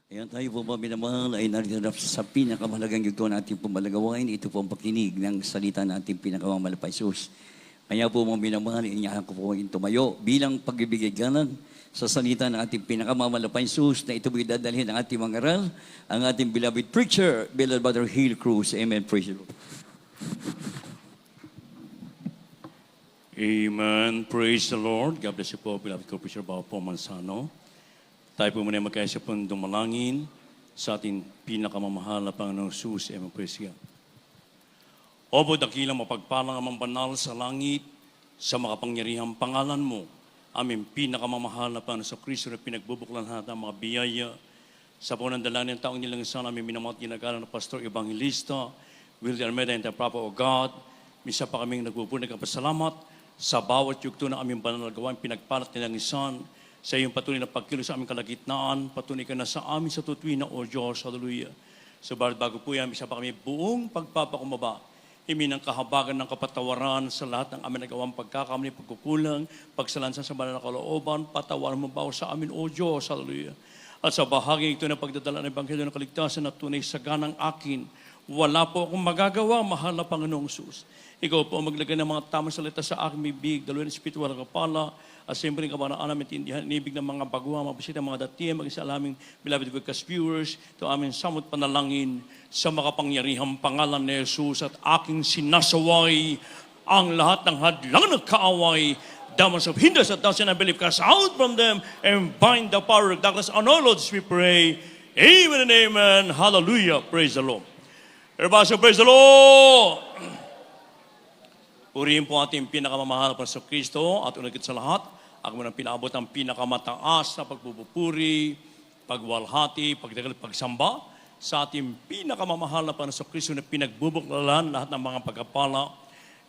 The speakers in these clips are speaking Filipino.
Ayan, tayo po ba minamahal ay narito na sa pinakamahalagang yugto na ating pumalagawain. Ito po ang pakinig ng salita na ating pinakamamalapay Sus. Kaya po mga minamahal, inyahan ko po kayong tumayo bilang pagbibigay ganan sa salita ng ating pinakamamalapay Sus na ito po idadalhin ng ating mga aral, ang ating beloved preacher, beloved Brother Hill Cruz. Amen. Praise the Lord. Amen. Praise the Lord. God bless you po, beloved co-preacher Bao po Mansano. Tayo po muna magkaisa pong dumalangin sa ating pinakamamahal na Panginoong Jesus. Amen. Praise God. Opo, dakilang mapagpalang amang banal sa langit, sa makapangyarihang pangalan mo, aming pinakamamahal na Panginoon sa Kristo na pinagbubuklan natin ang mga biyaya sa panandalangin ng taong nilang sana aming minamahal ginagalang na Pastor Evangelista, Willie Almeida, and the Prophet of God. Misa pa kaming nagpupunag ang pasalamat sa bawat yugto na aming banal na gawain, pinagpalat nilang isan, sa iyong patuloy na pagkilos sa aming kalagitnaan, patuloy ka na sa amin sa tutuwin na, O Diyos, hallelujah. So bago po yan, isa pa kami buong pagpapakumbaba, himinang kahabagan ng kapatawaran sa lahat ng aming nagawang pagkakamali, pagkukulang, pagsalansan sa banal na kalooban, patawaran mo ba sa amin, O Diyos, hallelujah. At sa bahagi ito na pagdadala ng Ebanghelyo ng Kaligtasan na tunay sa ganang akin, wala po akong magagawa, mahal na Panginoong Sus. Ikaw po maglagay ng mga tamang salita sa aking bibig, dalawin ng spiritual na kapala, at siyempre kabanaan namin tindihan, inibig ng mga baguha, mga bisita, mga datiyan, mag-isa alaming beloved webcast viewers, ito aming samot panalangin sa makapangyarihang pangalan ni Jesus at aking sinasaway ang lahat ng hadlang ng kaaway, demons of hindrance that doesn't believe, cast out from them and bind the power of darkness. On our Lord, we pray. Amen and amen. Hallelujah. Praise the Lord. Everybody say, praise the Lord. Purihin po ating pinakamamahal pa sa Kristo at unagit sa lahat, ako nang pinaabot ang pinakamataas na pagpupuri, pagwalhati, pagdagal, pagsamba sa ating pinakamamahal na pa sa Kristo na pinagbubuklalan lahat ng mga pagkapala.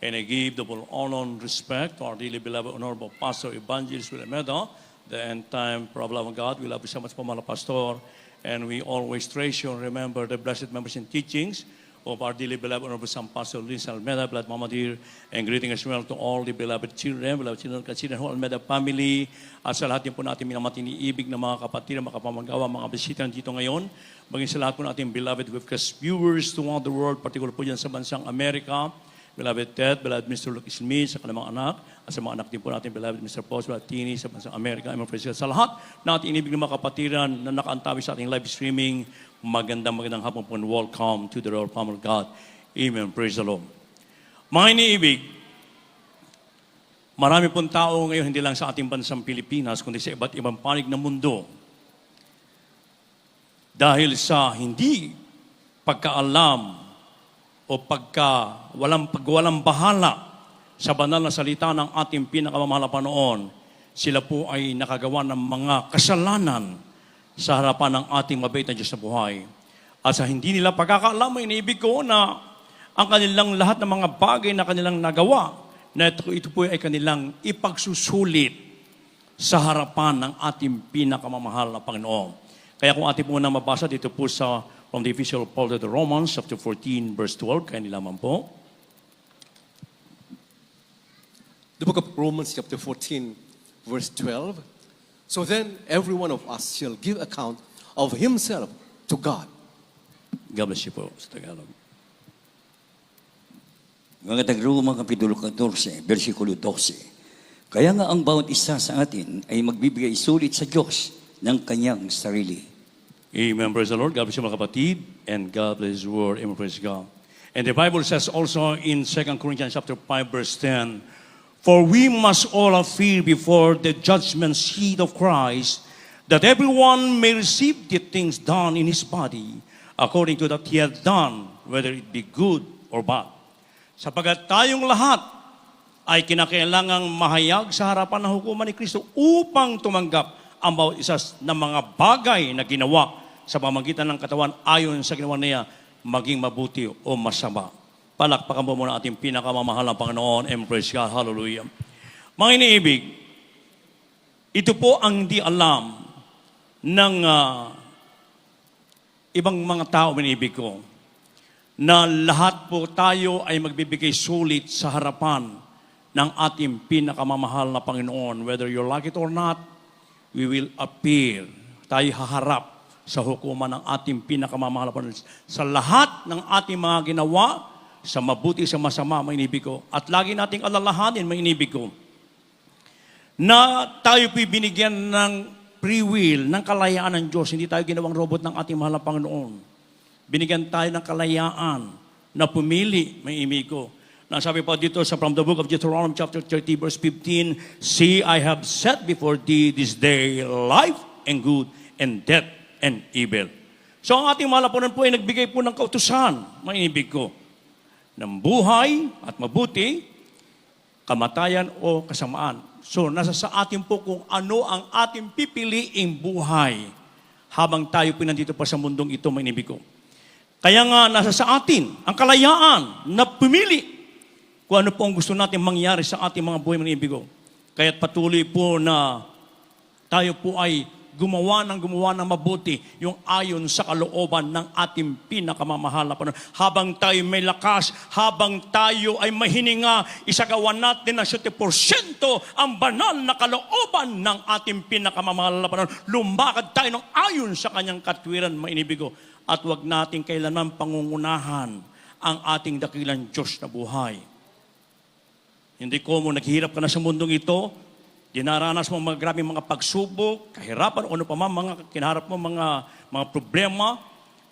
And I give the full honor and respect to our dearly beloved Honorable Pastor Evangelist Willie Almeida, the end time problem of God. We love you so much, Pamala Pastor, and we always treasure and remember the blessed members and teachings of our dearly beloved Honorable San Pastor Luis Almeida, beloved Mama Dear, and greeting as well to all the beloved children whole Almeida family, at sa lahat din po natin minamati-ibig na mga kapatid, mga kapamagawa, mga bisita dito ngayon, maging sa lahat po natin beloved webcast viewers throughout the world, particular po dyan sa bansang Amerika, beloved Ted, beloved Mr. Luke Smith, sa kanilang anak, at sa mga anak din po natin, beloved Mr. Paul, beloved Tini, sa bansang Amerika, sa lahat natin inibig ng mga kapatiran na nakaantabi sa ating live streaming. Magandang hapon po and welcome to the Royal Family of God. Amen. Praise the Lord. Mga iniibig, marami pong tao ngayon, hindi lang sa ating bansang Pilipinas, kundi sa iba't ibang panig ng mundo. Dahil sa hindi pagkaalam o walang bahala sa banal na salita ng ating pinakamamahal na Panginoon, sila po ay nakagawa ng mga kasalanan sa harapan ng ating mabait na Diyos na buhay. At sa hindi nila pagkakaalam, iniibig ko na ang kanilang lahat ng mga bagay na kanilang nagawa, na ito po ay kanilang ipagsusulit sa harapan ng ating pinakamamahal na Panginoon. Kaya kung ating po na mabasa dito po sa from the official Paul to the Romans, chapter 14, verse 12, kaya nilaman po. The book of Romans, chapter 14, verse 12. So then, every one of us shall give account of himself to God. God bless you po sa Tagalog. Mga Tagroma, Kapitulo 14, versikulo 12. Kaya nga ang bawat isa sa atin ay magbibigay sulit sa Diyos ng kanyang sarili. Amen. Praise the Lord. God bless you mga kapatid. And God bless His word. Amen. Praise God. And the Bible says also in 2 Corinthians chapter 5, verse 10, for we must all appear before the judgment seat of Christ, that everyone may receive the things done in his body, according to that he hath done, whether it be good or bad. Sapagat tayong lahat ay kinakailangang mahayag sa harapan ng hukuman ni Kristo upang tumanggap ang bawat isa ng mga bagay na ginawa sa pamamagitan ng katawan ayon sa ginawa niya, maging mabuti o masama. Palakpakan po muna ating pinakamamahal na Panginoon. And praise God. Hallelujah. Mga iniibig, ito po ang hindi alam ng ibang mga tao, iniibig ko, na lahat po tayo ay magbibigay sulit sa harapan ng ating pinakamamahal na Panginoon. Whether you like it or not, we will appear. Tayo haharap sa hukuman ng ating pinakamamahal na Panginoon. Sa lahat ng ating mga ginawa, sa mabuti, sa masama, mga inibig ko. At lagi nating alalahanin, mga inibig ko, na tayo po'y binigyan ng free will, ng kalayaan ng Diyos. Hindi tayo ginawang robot ng ating mahal na Panginoon. Binigyan tayo ng kalayaan na pumili, mga inibig ko. Nasabi pa dito sa from the book of Deuteronomy chapter 30 verse 15, See, I have set before thee this day life and good and death and evil. So ang ating mahal na Panginoon po ay nagbigay po ng kautusan, mga inibig ko, ng buhay at mabuti, kamatayan o kasamaan. So, nasa sa atin po kung ano ang ating pipiliing buhay habang tayo po nandito pa sa mundong ito, mga inibig ko. Kaya nga, nasa sa atin ang kalayaan na pumili kung ano po ang gusto natin mangyari sa ating mga buhay, mga inibig ko. Kaya't patuloy po na tayo po ay gumawa ng mabuti yung ayon sa kalooban ng ating pinakamamahal na Panginoon. Habang tayo may lakas, habang tayo ay mahininga, isagawa natin na 70% ang banal na kalooban ng ating pinakamamahal na Panginoon. Lumakad tayo ng ayon sa kanyang katwiran, mainibigo. At huwag natin kailanman pangungunahan ang ating dakilang Diyos na buhay. Hindi ko mo naghihirap ka na sa mundong ito, dinaranas mo mga grabing mga pagsubok, kahirapan o ano pa man, mga kinaharap mo mga problema,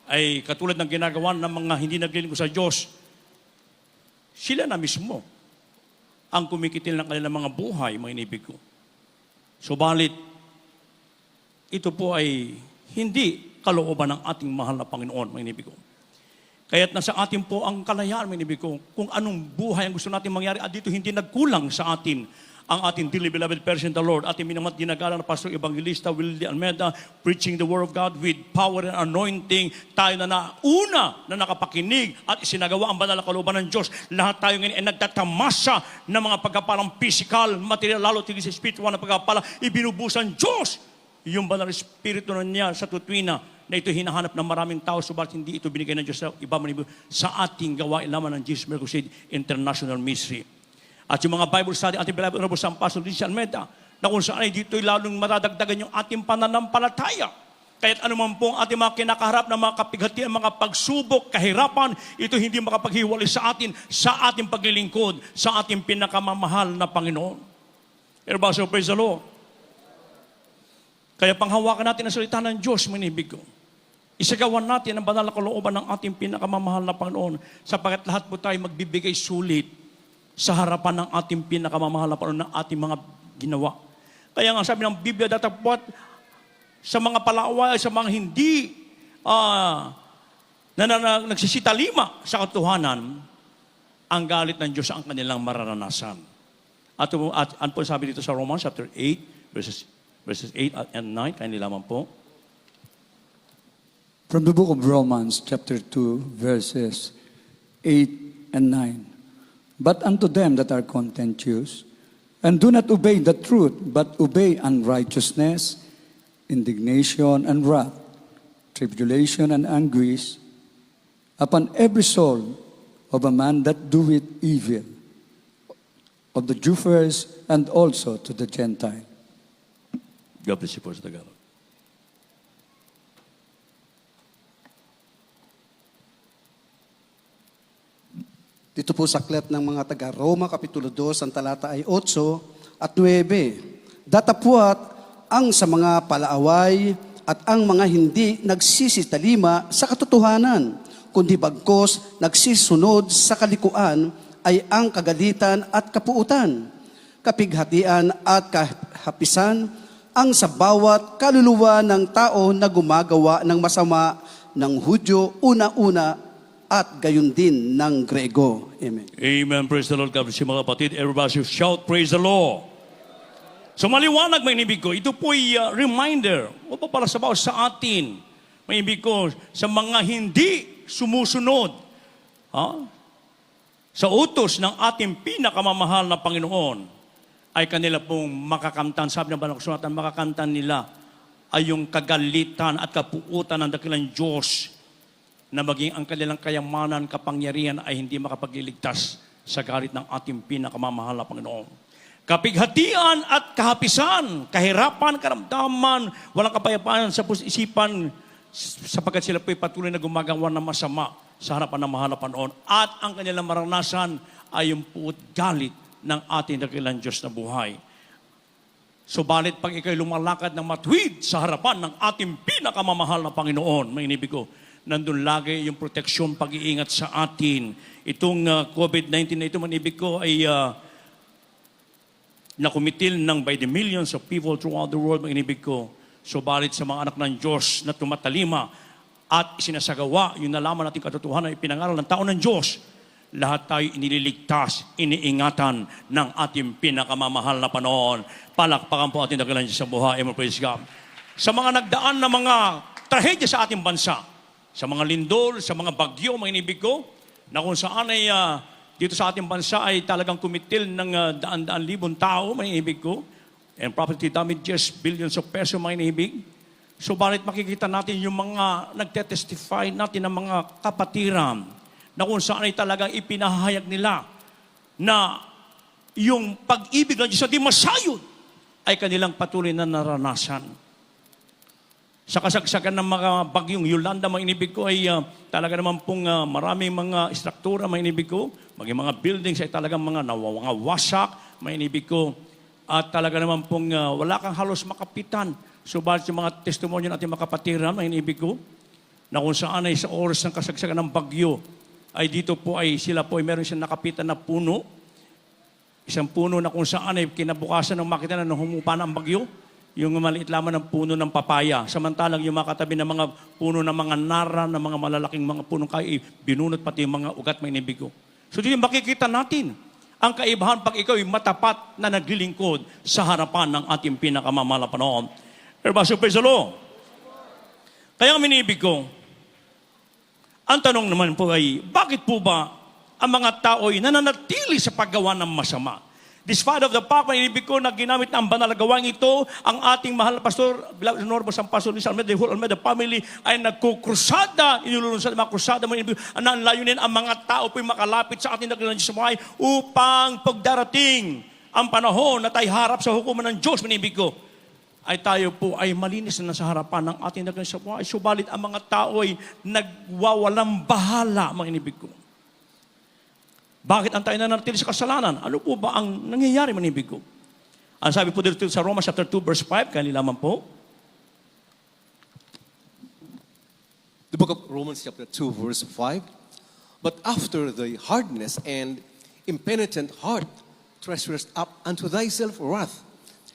ay katulad ng ginagawa ng mga hindi naglilingkod sa Diyos. Sila na mismo ang kumikitil ng kanilang mga buhay, mga inibig ko. Subalit, ito po ay hindi kalooban ng ating mahal na Panginoon, mga inibig ko. Kaya't nasa atin po ang kalayaan, mga inibig ko, kung anong buhay ang gusto natin mangyari, at dito hindi nagkulang sa atin ang ating dearly beloved person, the Lord, ating minamat ginagalang na Pastor Evangelista Willie Almeida, preaching the Word of God with power and anointing. Tayo na nauna na nakapakinig at isinagawa ang banal na kalooban ng Diyos. Lahat tayo ngayon ay nagtatamasa ng mga pagkapalang physical, material, lalo tigil sa spiritual na pagkapala. Ibinubusan Diyos yung banal na espiritu na niya sa tutuina na ito hinahanap ng maraming tao, subalit hindi ito binigay ng Diyos sa iba man sa ating gawain lamang ng Jesus Miracle Crusade International Ministry. At yung mga Bible study, ating Bible Honorable San Pastor Lucian Almeida, na kung saan ay dito'y lalong matadagdagan yung ating pananampalataya. Kaya't anuman pong ating mga kinakaharap na mga kapighatian, mga pagsubok, kahirapan, ito hindi makapaghiwalay sa atin, sa ating paglilingkod, sa ating pinakamamahal na Panginoon. Everybody say, praise the Lord. Kaya panghawakan natin ang salita ng Diyos, manibig ko. Isagawan natin ang banal na kalooban ng ating pinakamamahal na Panginoon, sapagkat lahat po tayo magbibigay sulit sa harapan ng ating pinakamamahal na Panginoon ng ating mga ginawa. Kaya nga sabi ng Biblia, datapwat sa mga palaway, sa mga hindi nagsisitalima sa katotohanan, ang galit ng Diyos ang kanilang mararanasan. At ano po sabi dito sa Romans chapter 8, verses 8 and 9, kayo lamang po. From the book of Romans, chapter 2, verses 8 and 9. But unto them that are contentious, and do not obey the truth, but obey unrighteousness, indignation and wrath, tribulation and anguish, upon every soul of a man that doeth evil, of the Jew first, and also to the Gentile. God bless you po sa Tagalog. Dito po sa aklat ng mga taga-Roma, Kapitulo 2, ang talata ay 8 at 9. Datapwat ang sa mga palaaway at ang mga hindi nagsisitalima sa katotohanan, kundi bagkos nagsisunod sa kalikuan ay ang kagalitan at kapuutan, kapighatian at kahapisan, ang sa bawat kaluluwa ng tao na gumagawa ng masama ng Hudyo una-una at gayon din ng Grego. Amen. Amen. Praise the Lord. God bless you mga kapatid. Everybody shout, praise the Lord. So maliwanag, mga inibig ko, ito po'y reminder, o pa para sa bawat sa atin, mga inibig ko, sa mga hindi sumusunod sa utos ng ating pinakamamahal na Panginoon, ay kanila pong makakamtan. Sabi ng banal na kasulatan, makakamtan nila ay yung kagalitan at kapuutan ng dakilang Diyos na maging ang kanilang kayamanan, kapangyarihan ay hindi makapagliligtas sa galit ng ating pinakamamahal na Panginoon. Kapighatian at kahapisan, kahirapan, karamdaman, walang kapayapaan sa isipan, sapagkat sila po'y patuloy na gumagawa ng masama sa harapan ng mahal na Panginoon. At ang kanilang maranasan ay yung puot galit ng ating dakilang Diyos na buhay. Subalit pag ikaw'y lumalakad ng matuwid sa harapan ng ating pinakamamahal na Panginoon, mga inibig ko, nandun lagi yung proteksyon, pag-iingat sa atin. Itong COVID-19 na ito, mga inibig ko, ay nakumitil ng by the millions of people throughout the world, mga inibig ko. Subalit sa mga anak ng Diyos na tumatalima at sinasagawa, yung nalaman natin katotohanan, ipinangaral ng tao ng Diyos, lahat tayo inililigtas, iniingatan ng ating pinakamamahal na Panginoon. Palakpakan po ating dakilang Diyos sa buhay. Amen, praise God. Sa mga nagdaan na mga trahedya sa ating bansa, sa mga lindol, sa mga bagyo, mga inibig ko, na kung saan ay dito sa ating bansa ay talagang kumitil ng daan-daan libong tao, mga inibig ko, and property damages, billions of pesos, mga inibig. Subalit makikita natin yung mga nagtetestify natin ng mga kapatiran, na kung saan ay talagang ipinahayag nila na yung pag-ibig ng Diyos sa di masayod ay kanilang patuloy na naranasan. Sa kasagsagan ng mga bagyong Yolanda, mga inibig ko, ay talaga naman pong maraming mga struktura, mga inibig ko, maging mga buildings ay talagang mga wasak, mga inibig ko, at talaga naman pong wala kang halos makapitan. Subalit yung mga testimonyo natin makapatiran, mga inibig ko, na kung saan ay sa oras ng kasagsagan ng bagyo, ay dito po ay sila po ay meron siyang nakapitan na puno. Isang puno na kung saan ay kinabukasan ng makita na humupa na ang bagyo. Yung maliit lamang ng puno ng papaya. Samantalang yung makatabi ng mga puno ng mga nara, ng mga malalaking mga punong kayo, binunot pati yung mga ugat may inibig ko. So dito makikita natin ang kaibahan pag ikaw ay matapat na naglilingkod sa harapan ng ating pinakamamahal na Panginoon. Everybody, praise the Lord. Kaya ang minibig ko, ang tanong naman po ay, bakit po ba ang mga tao ay nananatili sa paggawa ng masama? Despite of the fact na inibig ko na ginamit ang banal na gawain ito, ang ating mahal na pastor, beloved Norbo San Pastor Luis Almeida, the whole Almeida family ay nagkukrusada, inululunsad mga krusada, mga inibig, ang layunin ang mga tao po ay makalapit sa ating dakilang Diyos sa buhay upang pagdarating ang panahon na tayo harap sa hukuman ng Diyos, mga inibig ko, ay tayo po ay malinis na nasa harapan ng ating dakilang sa buhay. Subalit ang mga tao ay nagwawalang bahala, mga inibig ko. Bakit ang tayo nanatili sa kasalanan? Ano po ba ang nangyayari, mga inibig ko? Ang sabi po dito sa Romans chapter 2 verse 5, kaya nilaman po. The book of Romans chapter 2 verse 5. But after the hardness and impenitent heart treasurest up unto thyself wrath,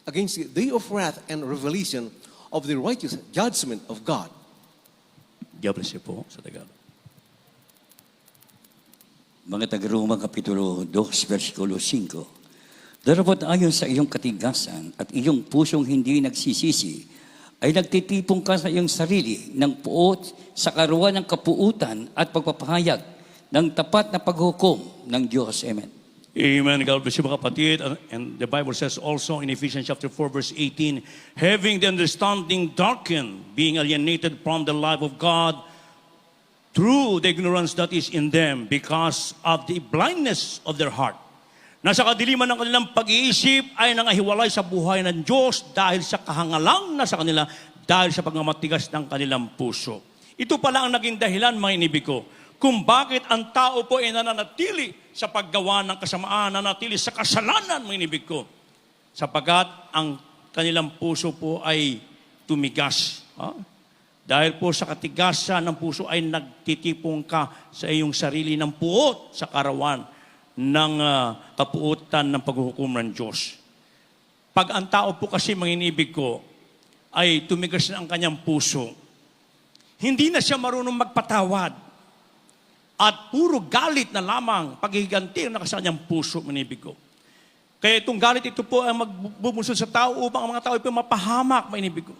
against the day of wrath and revelation of the righteous judgment of God. Diablo siya po sa Tagalog. Mga taga-Roma, Kapitulo 2, versikulo 5. Darabot ayon sa iyong katigasan at iyong pusong hindi nagsisisi, ay nagtitipong ka sa iyong sarili ng puot sa karuan ng kapuutan at pagpapahayag ng tapat na paghukom ng Diyos. Amen. Amen. God bless you, mga kapatid. And the Bible says also in Ephesians chapter 4 verse 18, having the understanding darkened, being alienated from the life of God through the ignorance that is in them because of the blindness of their heart. Nasa kadiliman ng kanilang pag-iisip ay nangahiwalay sa buhay ng Diyos dahil sa kahangalang na sa kanila, dahil sa pagmamatigas ng kanilang puso. Ito pala ang naging dahilan, mga inibig ko, kung bakit ang tao po ay nananatili sa paggawa ng kasamaan, nananatili sa kasalanan, mga inibig ko. Sapagkat ang kanilang puso po ay tumigas. Dahil po sa katigasan ng puso ay nagtitipong ka sa iyong sarili ng puot sa karawan ng kapuutan ng paghuhukom ng Diyos. Pag ang tao po kasi, mga inibig ko, ay tumigas na ang kanyang puso, hindi na siya marunong magpatawad. At puro galit na lamang paghihiganti ang nakasa niyang puso, manibig ko. Kaya itong galit ito po ay magbubusod sa tao upang ang mga tao ay mapahamak, manibig ko.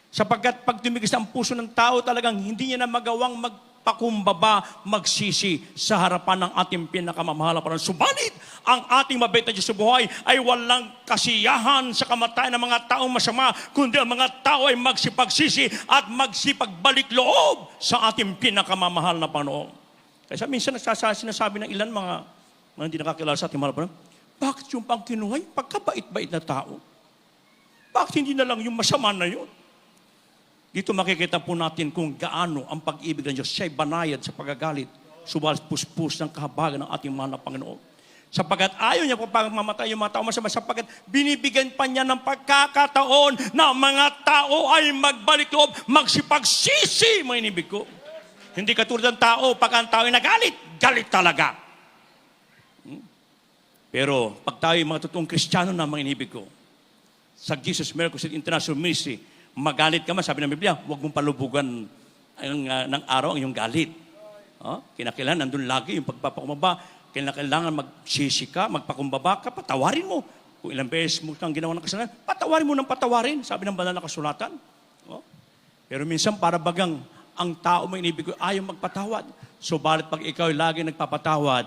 Sapagkat pag tumigas ang puso ng tao, talagang hindi niya na magawang magpakumbaba, magsisi sa harapan ng ating pinakamamahal na Panginoon. Subalit, ang ating mabait na Diyos sa buhay ay walang kasiyahan sa kamatayan ng mga taong masama, kundi ang mga tao ay magsipagsisi at magsipagbalik loob sa ating pinakamamahal na Panginoon. Kaya minsan sinasabi ng ilan mga hindi nakakilala sa ating mahal na Panginoon, bakit yung pang kinuhay, pagkabait-bait na tao? Bakit hindi na lang yung masama na yun? Dito makikita po natin kung gaano ang pag-ibig ng Diyos. Siya'y banayad sa pagagalit, subalit puspos ng kahabagan ng ating mahal na Panginoon. Sapagkat ayaw niya po pagmamatay yung mga tao masama, sapagkat binibigyan pa niya ng pagkakataon na ang mga tao ay magbalik loob, magsipagsisi, mga inibig ko. Hindi katulad ng tao, pag ang tao ay nagalit, galit talaga. Pero pag tayo mga totoong Kristiyano na, mga inibig ko, sa Jesus Miracles International Ministry, magalit ka man, sabi ng Biblia, huwag mong palubugan ng araw ang iyong galit. Kinakailangan, nandun lagi yung pagpapakumaba. Kailangan magsisi ka, magpakumbaba ka, patawarin mo. Kung ilang beses mo kang ginawa ng kasalanan, patawarin mo ng patawarin, sabi ng banal na kasulatan. Pero minsan para bagang ang tao may inibig ko ayaw magpatawad. Subalit pag ikaw lagi nagpapatawad,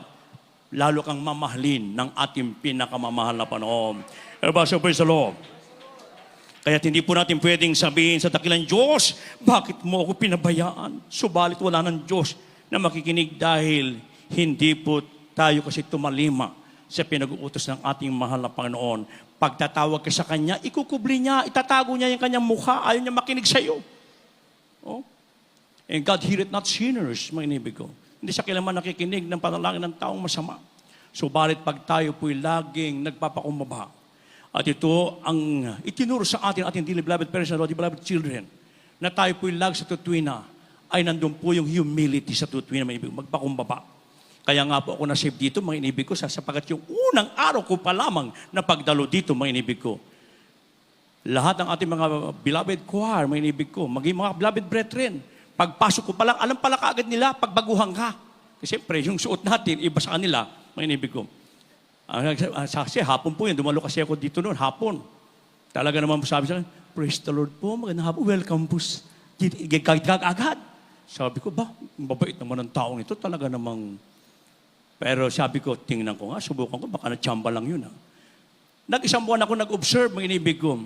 lalo kang mamahalin ng ating pinakamamahal na Panginoon. Everybody say, praise the Lord. Kaya hindi po natin pwedeng sabihin sa dakilang Diyos, bakit mo ako pinabayaan? Subalit wala ng Diyos na makikinig dahil hindi po tayo kasi tumalima sa pinag-uutos ng ating mahal na Panginoon. Pagtatawag ka sa Kanya, ikukubli niya, itatago niya yung Kanyang mukha, ayaw niya makinig sa iyo. And God heareth not sinners, mga inibig ko. Hindi siya kailanman nakikinig ng panalangin ng taong masama. Subalit pag tayo po'y laging nagpapakumbaba, at ito ang itinuro sa atin, ating dearly beloved parents and beloved children, na tayo po'y lagi sa tutuwina, ay nandun po yung humility sa tutuwina, mga inibig ko, magpakumbaba. Kaya nga po ako na-save dito, mga inibig ko, sapagat yung unang araw ko pa lamang na pagdalo dito, mga inibig ko. Lahat ng ating mga beloved choir, mga inibig ko, maging mga beloved brethren, pagpasok ko pa lang, alam pala kaagad nila, pagbaguhan ka. Kasi siyempre, yung suot natin, iba sa kanila, mga inibig ko. Kasi hapon po yun, dumalo kasi ako dito noon, hapon. Talaga naman sabi sa akin, praise the Lord po, magandang hapon, welcome po. Agad. Sabi ko, mabait naman ang taong ito, talaga namang. Pero sabi ko, tingnan ko nga, subukan ko, baka na-chamba lang yun. Nag-isang buwan ako nag-observe, mga inibig ko.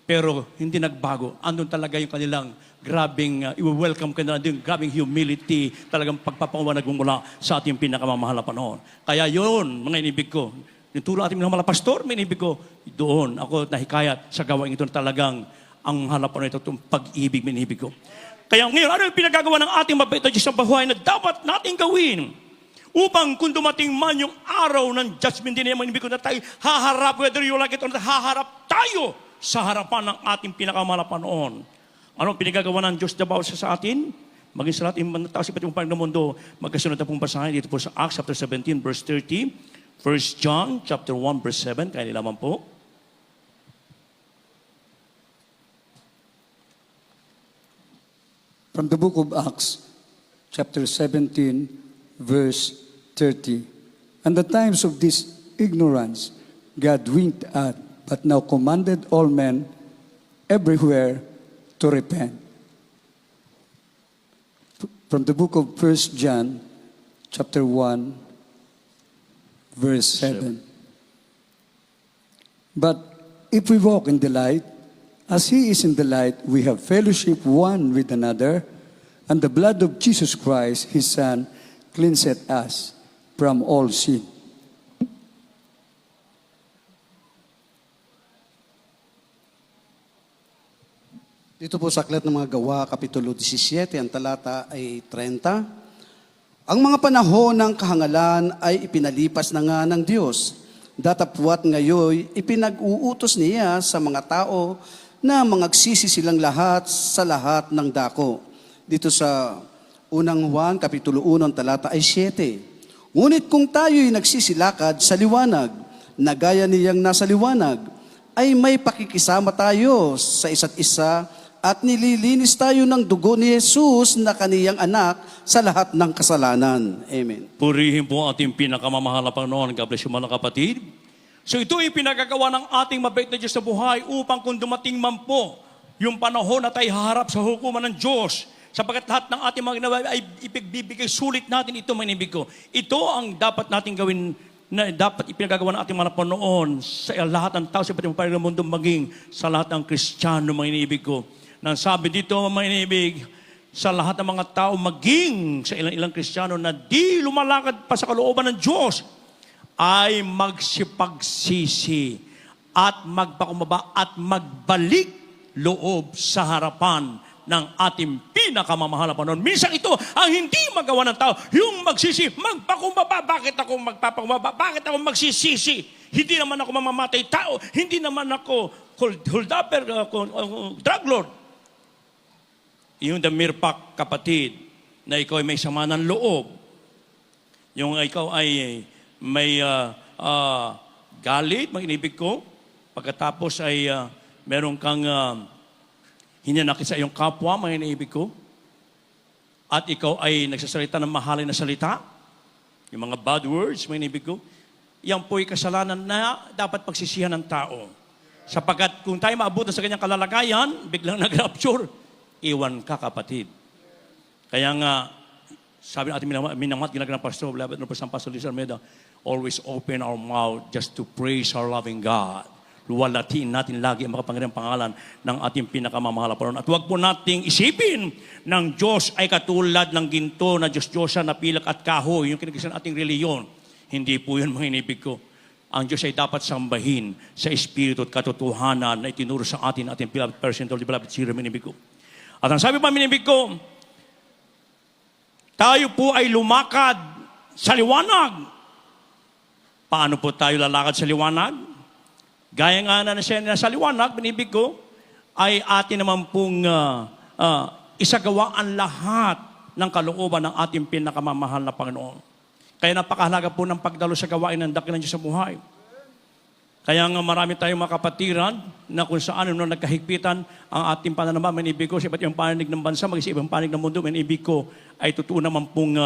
Pero hindi nagbago. Andun talaga yung kanilang grabing, i-welcome ka na yung grabing humility, talagang pagpapangawa nagmumula sa ating pinakamamahal na panahon. Kaya yun, mga inibig ko, yung turo ating mga pastor, mga inibig ko, doon ako nahikayat sa gawain ito na talagang ang halapan na ito, itong pag-ibig, mga inibig ko. Kaya ngayon, ano yung pinagagawa ng ating mabait na Diyos sa buhay na dapat nating gawin? Upang kung dumating man yung araw ng judgment din naman, ibig ko na tayo haharap, whether you like it or not, haharap tayo sa harapan ng ating pinakamahal na Panginoon. Anong pinagagawa ng Diyos na bawat sa atin? Maging sa lahat, yung tao sa iba't ibang ng mundo, magkasunod na pong basahin dito po sa Acts chapter 17, verse 30, 1 John chapter 1, verse 7, kaya nilaman po. From the book of Acts, chapter 17, verse 30. And the times of this ignorance God winked at, but now commanded all men everywhere to repent. From the book of 1 John, chapter 1, verse 7. But if we walk in the light, as He is in the light, we have fellowship one with another, and the blood of Jesus Christ, His Son, cleanseth us from all sin. Dito po sa aklat ng mga gawa, Kapitulo 17, ang talata ay 30. Ang mga panahon ng kahangalan ay ipinalipas na nga ng Diyos. Datapwat ngayon, ipinag-uutos niya sa mga tao na mangagsisi silang lahat sa lahat ng dako. Dito sa unang Juan, Kapitulo 1, ang talata ay 7. Ngunit kung tayo'y nagsisilakad sa liwanag, na gaya niyang nasa liwanag, ay may pakikisama tayo sa isa't isa at nililinis tayo ng dugo ni Jesus na kaniyang anak sa lahat ng kasalanan. Amen. Purihin po ang ating pinakamamahal na Panginoon. God bless you, mga kapatid. So ito ay pinagagawa ng ating mabait na Diyos sa buhay upang kung dumating man po yung panahon na tayo haharap sa hukuman ng Diyos, sapagkat lahat ng ating mga ginawa ay ipigbibigay sulit natin ito, mga inibig ko. Ito ang dapat natin gawin na dapat ipinagagawa ng ating mga Panginoon sa lahat ng tao sa iba't ibang mundo, maging sa lahat ng Kristiyano, mga inibig ko. Nang sabi dito, mga inibig, sa lahat ng mga tao, maging sa ilang Kristiyano na di lumalakad pa sa kalooban ng Diyos, ay magsipagsisi at magpakumbaba at magbalik loob sa harapan ng ating pinakamamahal na Panginoon. Minsan ito ang hindi magawa ng tao, yung magsisi, magpakumbaba, bakit ako magpapakumbaba, bakit ako magsisisi? Hindi naman ako mamamatay tao, hindi naman ako holdupper, drug lord. Yung damirpak, kapatid, na ikaw ay may sama ng loob, yung ikaw ay may galit, mag-inibig ko, pagkatapos ay meron kang hinanakit sa iyong kapwa, mga iniibig ko, at ikaw ay nagsasalita ng mahalin na salita, yung mga bad words, mga iniibig ko, yan po'y kasalanan na dapat pagsisihan ng tao. Sapagkat kung tayo maabutan sa kanyang kalalagayan, biglang nag-rapture, iwan ka, kapatid. Kaya nga, sabi natin minamat, ginagawa ng pastor, beloved no Pastor Liz Almeida, always open our mouth just to praise our loving God. Luwalatiin natin lagi ang makapangyarihang pangalan ng ating pinakamamahal na Panginoon. At huwag po nating isipin ng Diyos ay katulad ng ginto na Diyos-Diyosa na pilak at kahoy, yung kinagisan ating reliyon. Hindi po yun, mga inibig ko. Ang Diyos ay dapat sambahin sa espiritu at katotohanan na itinuro sa atin beloved person, beloved sira, mga inibig ko. At ang sabi pa, mga inibig ko, tayo po ay lumakad sa liwanag. Paano po tayo lalakad sa liwanag? Gaya nga na siya sa liwanag, binibig ko, ay atin naman pong isagawa ang lahat ng kalooban ng ating pinakamamahal na Panginoon. Kaya napakahalaga po ng pagdalo sa gawain ng dakilang Diyos sa buhay. Kaya nga marami tayong mga kapatiran na kung saan nung nagkahigpitan ang ating pananamba, manibig ko, sa iba't yung panig ng bansa, mag-isip ang panig ng mundo, manibig ko, ay totoo naman pong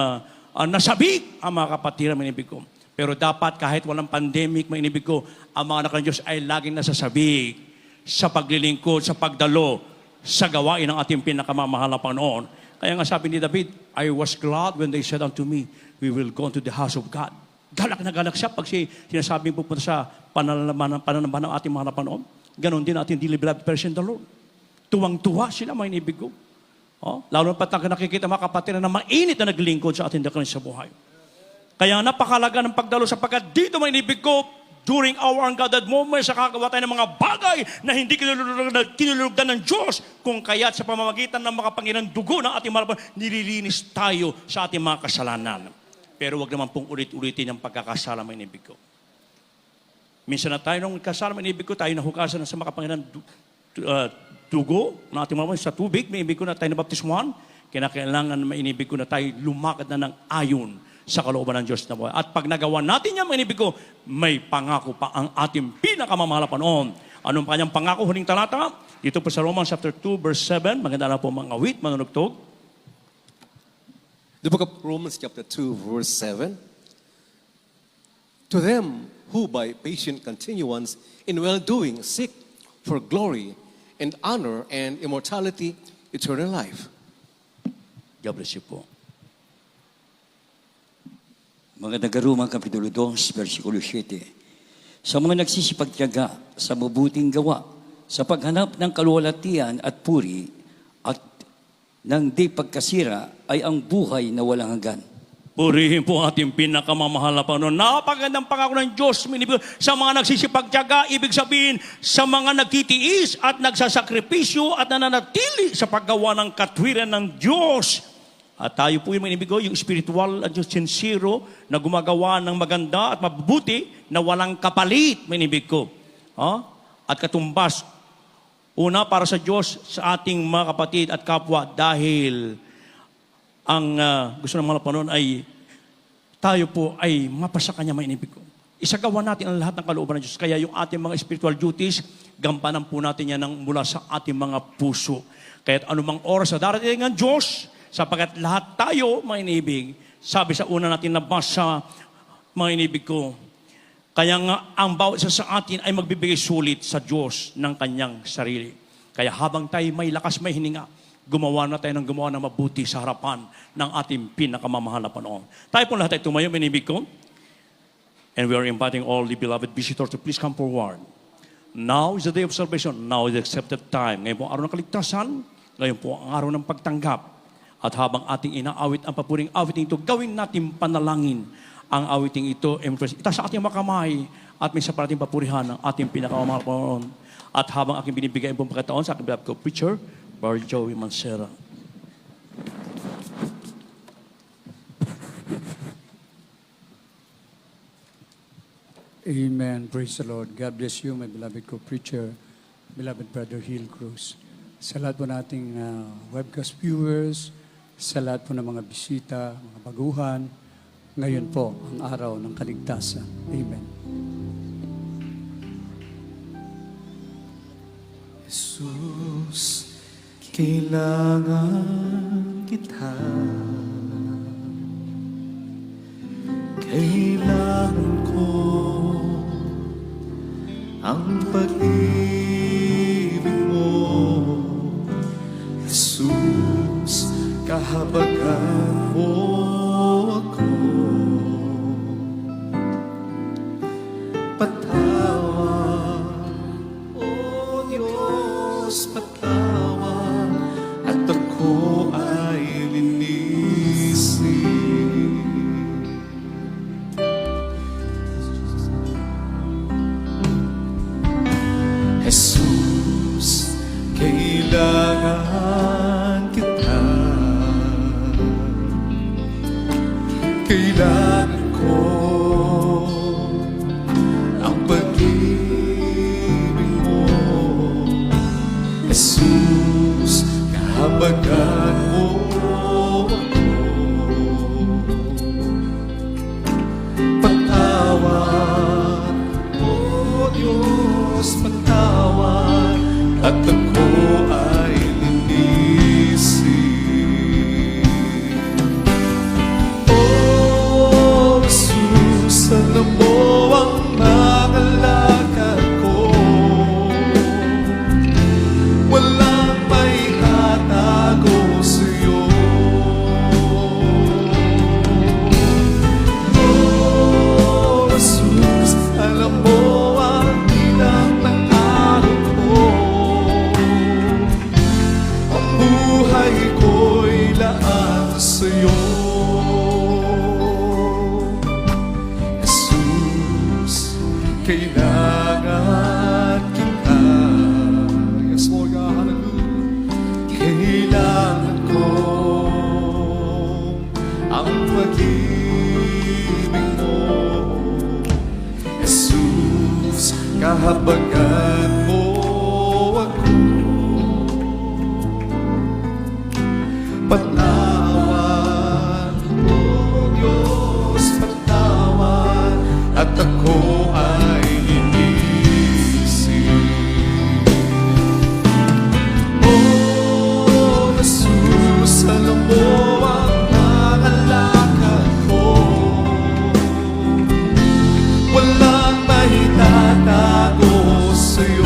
nasabik ang mga kapatiran, manibig ko. Pero dapat kahit walang pandemic, mainibig ko, ang mga anak ng Diyos ay laging nasasabik sa paglilingkod, sa pagdalo, sa gawain ng ating pinakamamahal na Panginoon. Kaya nga sabi ni David, I was glad when they said unto me, we will go to the house of God. Galak na galak siya pag sinasabing pupunta sa pananambahan ng ating mga Panginoon. Ganon din ating dearly beloved person the Lord. Tuwang-tuwa sila, mainibig ko. Lalo pa tayo nakikita mga kapatid na mainit na naglingkod sa ating dakilang sa buhay. Kaya napakalaga ng pagdalo sapagkat dito may inibig ko, during our ungathered moments, sa kagawa tayo ng mga bagay na hindi kinulugdan ng Diyos, kung kaya't sa pamamagitan ng makapangyarihang dugo ng ating malapan, nililinis tayo sa ating mga kasalanan. Pero wag naman pong ulit-ulitin ang pagkakasala, may inibig ko. Minsan na tayo nung kasala, may inibig ko, tayo nahukasan sa makapangyarihang dugo ng ating malapan sa tubig, may inibig ko na tayo nabaptismuhan, kailangan may inibig ko na tayo lumakad na ng ayon sa kalooban ng Diyos na buhay. At pag nagawa natin yan, mga inibig ko, may pangako pa ang ating pinakamamahal na Panginoon. Anong kanyang pangako? Huling talata, dito po sa Romans chapter 2, verse 7, maganda na po mga awit, manunugtog. The book of Romans chapter 2, verse 7. To them who by patient continuance in well-doing seek for glory and honor and immortality, eternal life. God bless you po. Mga taga-Roma, Kapitulo 2, versikulo 7. Sa mga nagsisipagtiyaga sa mabuting gawa, sa paghanap ng kaluwalhatian at puri, at ng di pagkasira, ay ang buhay na walang hanggan. Purihin po ating pinakamamahal na Panginoon. Napakagandang pangako ng Diyos sa mga nagsisipagtiyaga, ibig sabihin sa mga nagtitiis at nagsasakripisyo at nananatili sa paggawa ng katwiran ng Diyos. At tayo po yung mga inibig ko, yung spiritual at yung sincero na gumagawa ng maganda at mabubuti na walang kapalit, mga inibig ko. At katumbas, una para sa Diyos, sa ating mga kapatid at kapwa dahil ang gusto ng mga Panginoon ay tayo po ay mapasa Kanya, mga inibig ko. Isagawa natin ang lahat ng kalooban ng Diyos. Kaya yung ating mga spiritual duties, gampanan po natin yan mula sa ating mga puso. Kaya anumang oras na darating ng Diyos, sapagkat lahat tayo, mga inibig, sabi sa una natin nabasa, mga inibig ko, kaya nga ang bawat isa sa atin ay magbibigay sulit sa Diyos ng kanyang sarili. Kaya habang tayo may lakas, may hininga, gumawa na tayo ng gumawa ng mabuti sa harapan ng ating pinakamamahal na Panginoon. Tayo po lahat ay tumayo, mga inibig ko. And we are inviting all the beloved visitors to please come forward. Now is the day of salvation. Now is the accepted time. Ngayon po ang araw ng kaligtasan. Ngayon po ang araw ng pagtanggap. At habang ating inaawit ang papuring awiting ito, gawin natin panalangin ang awiting ito. Itaas sa ating mga kamay at may sa parating papurihan ng ating pinakamamahal Panginoon. At habang aking binibigay ang buong pagkataon sa aking beloved co-preacher, Brother Joey Mancera. Amen. Praise the Lord. God bless you, my beloved co-preacher, beloved Brother Hill Cruz. Sa lahat po nating webcast viewers, sa lahat po ng mga bisita, mga baguhan, ngayon po ang araw ng kaligtasan. Amen. Jesus, kailangan kita. Kailangan ko ang pag-ibig mo. Jesus, kahabagan mo ako. Patawad, O Diyos, patawad, at ako ay linisin. Jesus, kailangan kita. Kailangan ko ang pag-ibig mo. Jesus, kahabagan mo ako. Patawad, O Diyos, patawad, at ako ay linisin. O Jesus, alam mo ang mga lakad ko. Walang may tatago sa'yo. O Jesus, alam mo ang bilang ng araw ko. Ang buhay ko'y laan sa'yo. Jesus, kailangan kita. Yes, Lord God, hallelujah. Kailangan ko ang pag-ibig mo. Jesus, kahabagan mo ako. Patawad, O Diyos, patawad, at ako ay linisin. O Jesus, alam mo ang mga lakad ko. Walang may tatago sa'yo.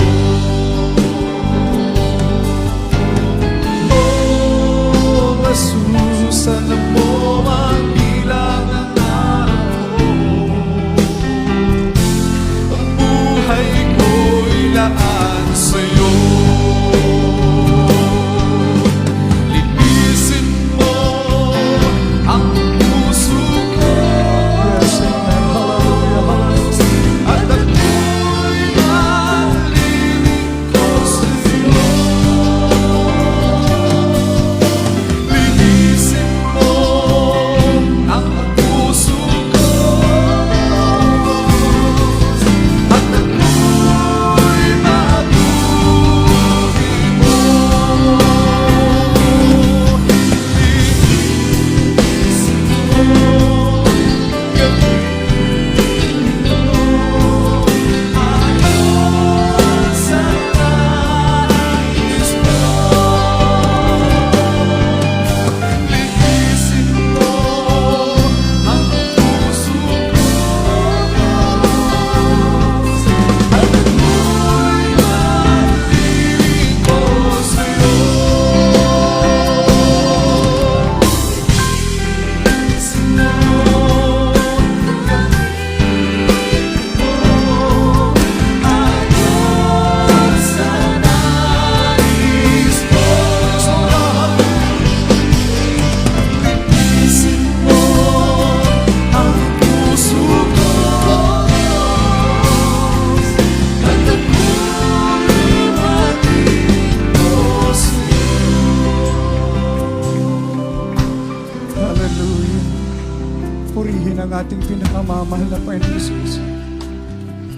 ng ating pinakamamahal na Panginoon Jesus.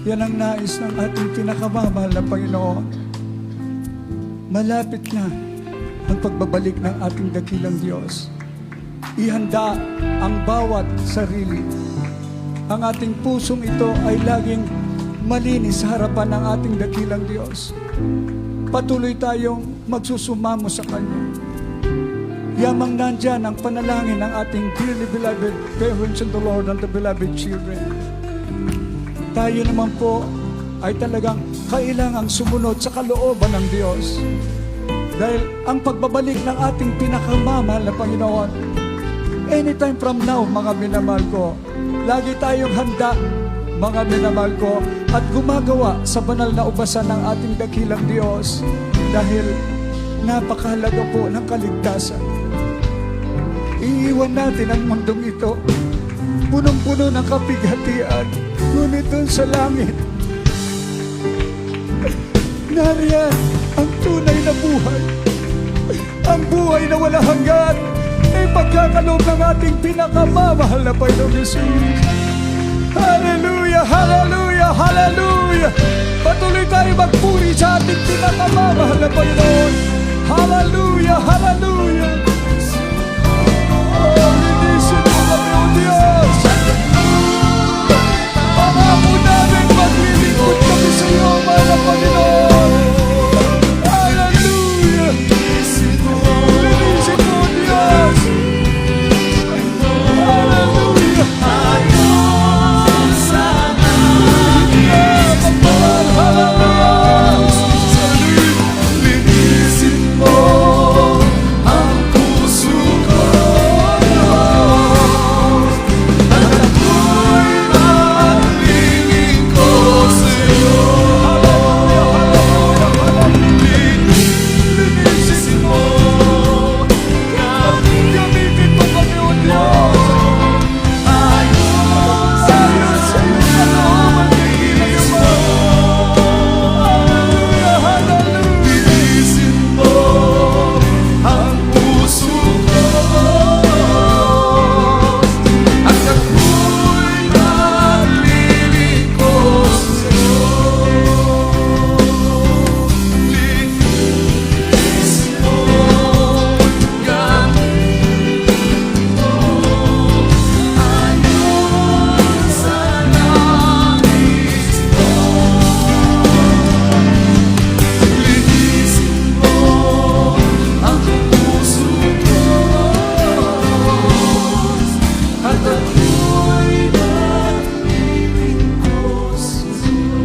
Yan ang nais ng ating pinakamamahal na Panginoon. Malapit na ang pagbabalik ng ating dakilang Diyos. Ihanda ang bawat sarili. Ang ating pusong ito ay laging malinis sa harapan ng ating dakilang Diyos. Patuloy tayong magsusumamo sa Kanya. Yamang nandyan ang panalangin ng ating dearly beloved parents in the Lord and the beloved children. Tayo naman po ay talagang kailangang sumunod sa kalooban ng Diyos. Dahil ang pagbabalik ng ating pinakamamahal na Panginoon, anytime from now, mga minamahal ko, lagi tayong handa, mga minamahal ko, at gumagawa sa banal na ubasan ng ating dakilang Diyos dahil napakahalaga po ng kaligtasan. Iiwan natin ang mundong ito, punong-puno ng kapighatian, ngunit doon sa langit, nariyan ang tunay na buhay, ang buhay na walang hanggan, ay pagkakaloob ng ating pinakamamahal na Panginoong Jesus. Hallelujah, hallelujah, hallelujah. Patuloy tayo magpuri sa ating pinakamamahal na Panginoon. Hallelujah, hallelujah. Oh, linisin mo kami, O Diyos. Pangako namin maglilingkod kami sa iyo, mga Panginoon. Hallelujah. Linisin mo, O Diyos. Hallelujah. Linisin mo ang puso ko, at ako'y maglilingkod sa'yo. Linisin mo kami, Gamitin mo kami, O Diyos. ayon sa'yo, linisin mo. Linisin mo ang puso ko, at ako'y maglilingkod sa'yo. Linisin mo kami, ayon sa nais mo. Linisin mo ang puso ko, at ako'y maglilingkod sa'yo.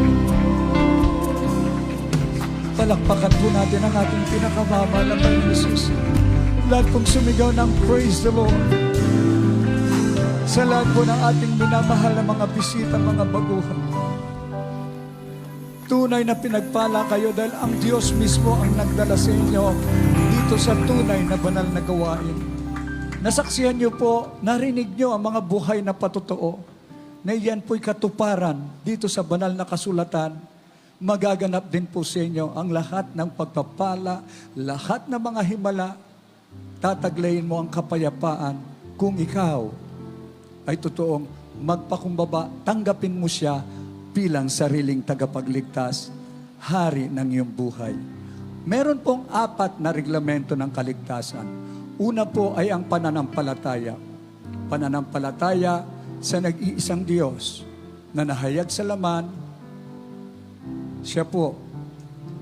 Palakpakan po natin ang ating pinakamamahal na Panginoon Jesus. Lahat pong sumigaw ng praise the Lord. Sa lahat po ng ating minamahal na mga bisita, mga baguhan. Tunay na pinagpala kayo dahil ang Diyos mismo ang nagdala sa inyo dito sa tunay na banal na gawain. Nasaksihan niyo po, narinig niyo ang mga buhay na patotoo na iyan po'y katuparan dito sa banal na kasulatan. Magaganap din po sa inyo ang lahat ng pagpapala, lahat ng mga himala. Tataglayin mo ang kapayapaan kung ikaw ay totoong magpakumbaba, tanggapin mo siya bilang sariling tagapagligtas, hari ng iyong buhay. Meron pong 4 na reglamento ng kaligtasan. Una po ay ang pananampalataya. Pananampalataya sa nag-iisang Diyos na nahayag sa laman. Siya po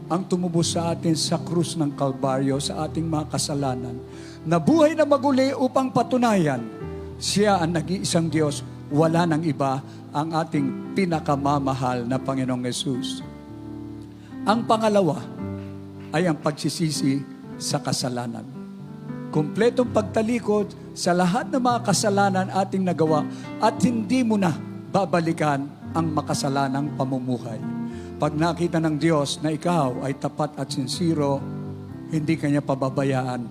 ang tumubos sa atin sa krus ng Kalbaryo sa ating mga kasalanan. Nabuhay na maguli upang patunayan siya ang nag-iisang Diyos, wala nang iba, ang ating pinakamamahal na Panginoong Yesus. Ang pangalawa ay ang pagsisisi sa kasalanan. Kumpletong pagtalikod sa lahat ng mga kasalanan ating nagawa at hindi mo na babalikan ang makasalanang pamumuhay. Pag nakita ng Diyos na ikaw ay tapat at sincero, hindi kanya pababayaan,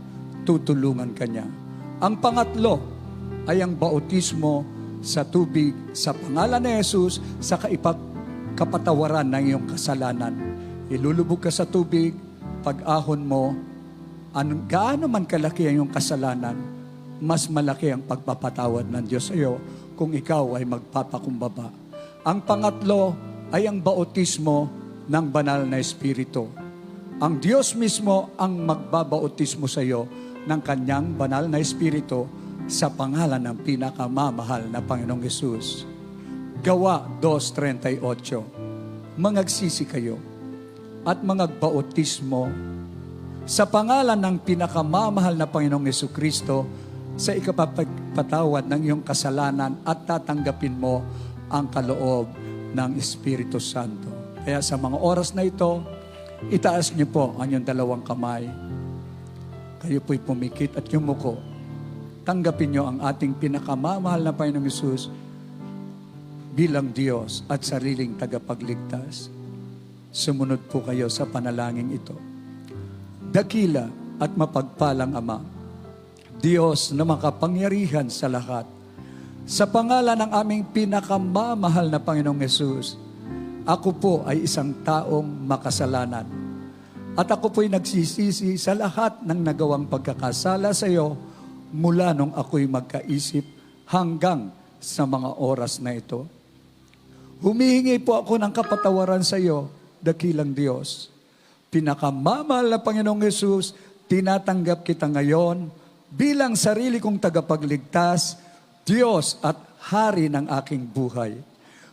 tutulungan kanya. Ang pangatlo ay ang bautismo sa tubig sa pangalan ni Jesus sa kapatawaran ng iyong kasalanan. Ilulubog ka sa tubig, pag-ahon mo, gaano man kalaki ang iyong kasalanan, mas malaki ang pagpapatawad ng Diyos sa iyo kung ikaw ay magpapakumbaba. Ang pangatlo ay ang bautismo ng banal na Espiritu. Ang Diyos mismo ang magbabautismo sa iyo ng kanyang banal na Espiritu sa pangalan ng pinakamamahal na Panginoong Hesus. Gawa 2:38. Mangagsisi kayo at mangagbautismo sa pangalan ng pinakamamahal na Panginoong Hesukristo sa ikapagpatawad ng iyong kasalanan at tatanggapin mo ang kaloob ng Espiritu Santo. Kaya sa mga oras na ito, itaas niyo po ang iyong dalawang kamay. Kayo po'y pumikit at yumuko. Tanggapin niyo ang ating pinakamamahal na Panginoong Hesus bilang Diyos at sariling tagapagligtas. Sumunod po kayo sa panalangin ito. Dakila at mapagpalang Ama, Diyos na makapangyarihan sa lahat, sa pangalan ng aming pinakamamahal na Panginoong Hesus, ako po ay isang taong makasalanan. At ako po'y nagsisisi sa lahat ng nagawang pagkakasala sa iyo mula nung ako'y magkaisip hanggang sa mga oras na ito. Humihingi po ako ng kapatawaran sa iyo, dakilang Diyos. Pinakamamahal na Panginoong Hesus, tinatanggap kita ngayon bilang sarili kong tagapagligtas, Diyos at Hari ng aking buhay.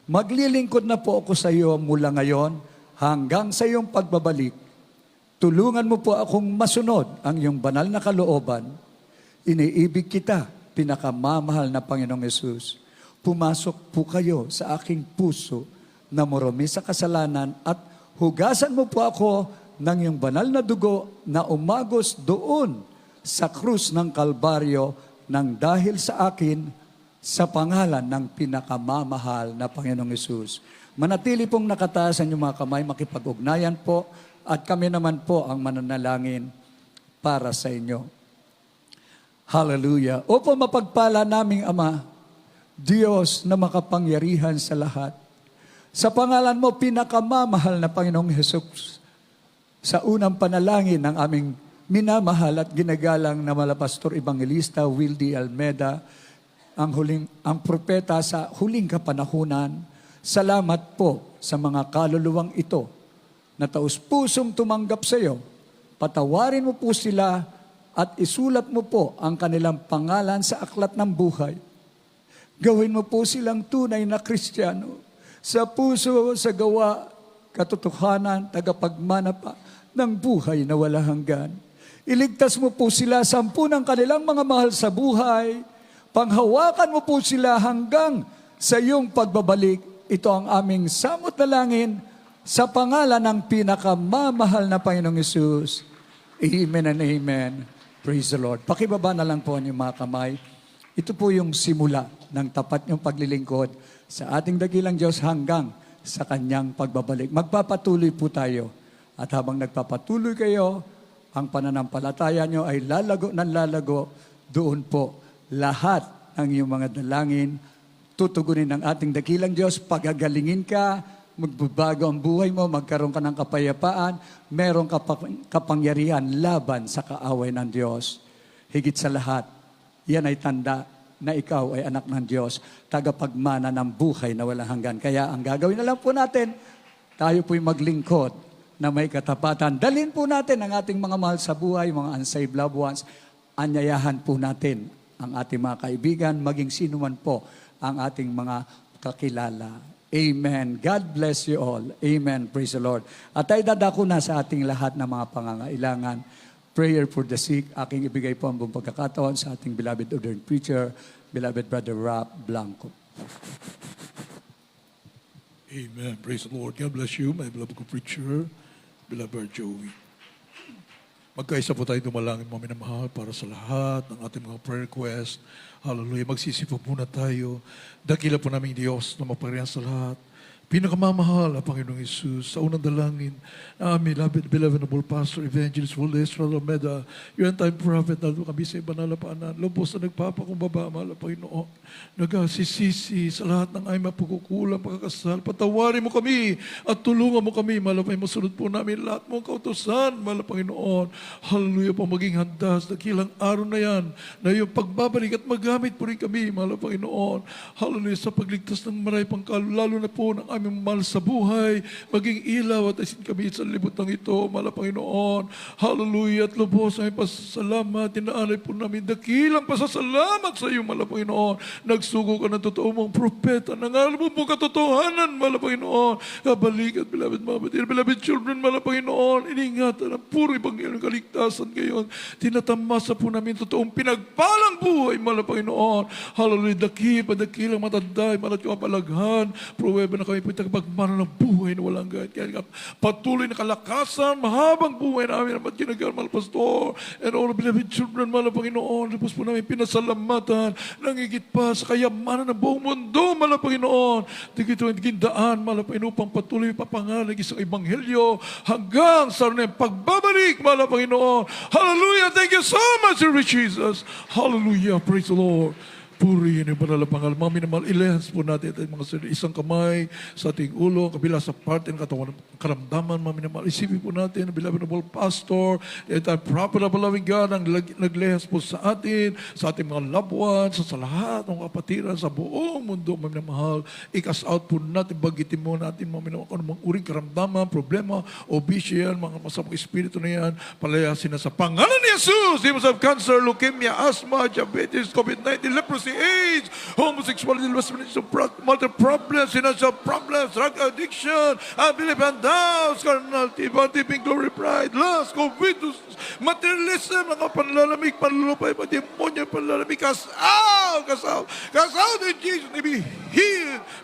Maglilingkod na po ako sa iyo mula ngayon hanggang sa iyong pagbabalik. Tulungan mo po akong masunod ang iyong banal na kalooban. Iniibig kita, pinakamamahal na Panginoong Hesus. Pumasok po kayo sa aking puso na marumi sa kasalanan at hugasan mo po ako ng iyong banal na dugo na umagos doon sa krus ng Kalbaryo nang dahil sa akin sa pangalan ng pinakamamahal na Panginoong Hesus. Manatili pong nakataas ang inyong mga kamay, makipag-ugnayan po, at kami naman po ang mananalangin para sa inyo. Hallelujah. Opo, mapagpala naming Ama, Diyos na makapangyarihan sa lahat. Sa pangalan mo, pinakamamahal na Panginoong Hesus, sa unang panalangin ng aming minamahal at ginagalang na Malapastor Evangelista Wildy Almeda, ang propeta sa huling kapanahunan. Salamat po sa mga kaluluwang ito na taus-pusong tumanggap sa iyo. Patawarin mo po sila at isulat mo po ang kanilang pangalan sa aklat ng buhay. Gawin mo po silang tunay na Kristiyano sa puso, sa gawa, katotohanan, tagapagmana pa ng buhay na wala hanggan. Iligtas mo po sila sa ng kanilang mga mahal sa buhay. Panghawakan mo po sila hanggang sa iyong pagbabalik. Ito ang aming samot na langin sa pangalan ng pinakamamahal na Panginoong Hesus. Amen and amen. Praise the Lord. Pakibaba na lang po ang inyong mga kamay. Ito po yung simula ng tapat niyong paglilingkod sa ating dakilang Diyos hanggang sa kanyang pagbabalik. Magpapatuloy po tayo. At habang nagpapatuloy kayo, ang pananampalataya nyo ay lalago ng lalago. Doon po lahat ng iyong mga dalangin tutugunin ng ating dakilang Diyos. Pagagalingin ka, magbabago ang buhay mo, magkaroon ka ng kapayapaan, meron ka kapangyarihan laban sa kaaway ng Diyos. Higit sa lahat, yan ay tanda na ikaw ay anak ng Diyos, tagapagmana ng buhay na walang hanggan. Kaya ang gagawin na lang po natin, tayo po'y maglingkod na may katapatan. Dalhin po natin ang ating mga mahal sa buhay, mga unsaved loved ones. Anyayahan po natin ang ating mga kaibigan, maging sino man po ang ating mga kakilala. Amen. God bless you all. Amen. Praise the Lord. At ay dadako na sa ating lahat ng mga pangangailangan. Prayer for the sick. Aking ibigay po ang buong pagkakataon sa ating beloved ordained preacher, beloved Brother Rap Blanco. Amen. Praise the Lord. God bless you, my beloved preacher, beloved Joey. Magkaisa po tayo dumalangin mga minamahal para sa lahat ng ating mga prayer request. Hallelujah. Magsisipag muna tayo. Dakila po namin Diyos na maparihan sa lahat. Pinakamamahal na Panginoong Isus, sa unang dalangin, aming beloved noble pastor, evangelist, Jules Almeda, yung time prophet na kami sa banal na paanan, lubos na nagpapakumbaba, mahal na Panginoon, nagsisisi sa lahat ng ay mapagkukulang, pagkakasal, patawarin mo kami at tulungan mo kami, mahal na Panginoon, masunod po namin lahat mong kautusan, mahal na Panginoon, hallelujah po, maging handa sa dakilang araw na yan, na yung pagbabalik at magamit po rin kami, mahal na Panginoon, hallelujah, sa pagligtas ng maray pangkalo, lalo na po ng aming mahal sa buhay, maging ilaw at asin kami sa libutan ito, mahal na Panginoon. Hallelujah at lubos ay pasasalamat. Tinaalay po namin dakilang pasasalamat sa iyo, mahal na Panginoon. Nagsugo ka ng totoo mong propeta. Nangaral mo pong katotohanan, mahal na Panginoon. Kabalik at beloved children, mahal na Panginoon. Iningatan ang puro Ebanghelyo ng kaligtasan ngayon. Tinatamasa po namin totoong pinagpalang buhay, mahal na Panginoon. Hallelujah. Dakilang matanda, mahal at kapalaghan. Pruweba na kami po tagapagmana ng buhay na walang gayat. Kaya patuloy na kalakasan, mahabang buhay namin naman ginagal, mahal pastor, and all of beloved children, mahal Panginoon. Lupos po namin pinasalamatan, nangigit pa sa kayamanan ng buong mundo, mahal Panginoon. Dito ang gindaan, mahal Panginoon, upang patuloy papangalan ng isang ebanghelyo hanggang sa pagbabalik, mahal Panginoon. Hallelujah! Thank you so much, Lord Jesus. Hallelujah! Praise the Lord. Purihin yung banal na pangalan. Mga minamahal, ilahans po natin at mga isang kamay sa ating ulo, kabila sa parte ng katawan ng karamdaman. Mga minamahal, isipin po natin, beloved noble pastor, at our prophet of loving God, ang naglehas po sa atin, sa ating mga loved ones, sa lahat ng kapatiran, sa buong mundo. Mga minamahal, ikas out po natin, bagitin mo natin, mga minamahal, kung anumang uring karamdaman, problema, obesya yan, mga masamang espiritu na yan, palayasin na sa pangalan ni Jesus. Demons of cancer, leukemia, asthma, diabetes, COVID-19, leprosy, AIDS, homosexuality, multiple problems, financial problems, drug addiction, unbelief and doubts, carnality, body-being, glory, pride, lust, covetous, materialism, mga panlalamig, panlulupay, demonyo, panlalamig, cast out in Jesus' name,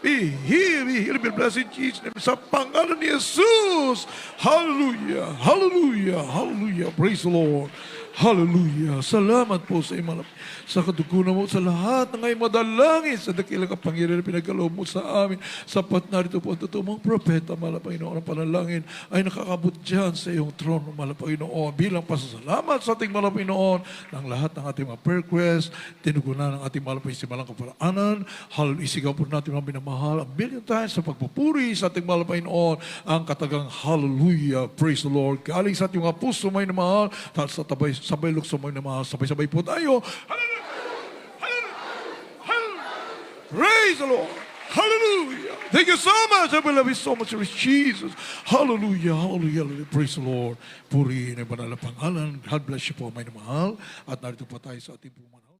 be healed, be blessed in Jesus' name, sa pangalan ni Jesus. Hallelujah, hallelujah, hallelujah, praise the Lord. Hallelujah. Salamat po sa imalap. Sa katugunan mo sa lahat ng ay madalangin sa dakilang kapangyarihan na pinagkaloob mo sa amin. Sapat na rito po ang totoo mong propeta, mahal na Panginoon, ang panalangin ay nakakabot dyan sa iyong trono, mahal na Panginoon. Bilang pasasalamat sa ating mahal na Panginoon ng lahat ng ating mga prayer request, tinugunan ng ating mahal na Panginoon, malang kaparaanan. Hallelujah. Isigaw po natin mga minamahal ang billion times sa pagpupuri sa ating mahal na Panginoon, ang katagang hallelujah. Praise the Lord. Galing sa ating mga puso may namahal, sa sabay lukso mo na mga sabay-sabay po tayo. Hallelujah! Hallelujah! Hallelujah! Praise the Lord! Hallelujah! Thank you so much. I love you so much, Jesus. Hallelujah! Hallelujah! Hallelujah! Praise the Lord. Purihin ang banal na pangalan. God bless you po, may namahal. At narito po tayo sa ating pumanaw.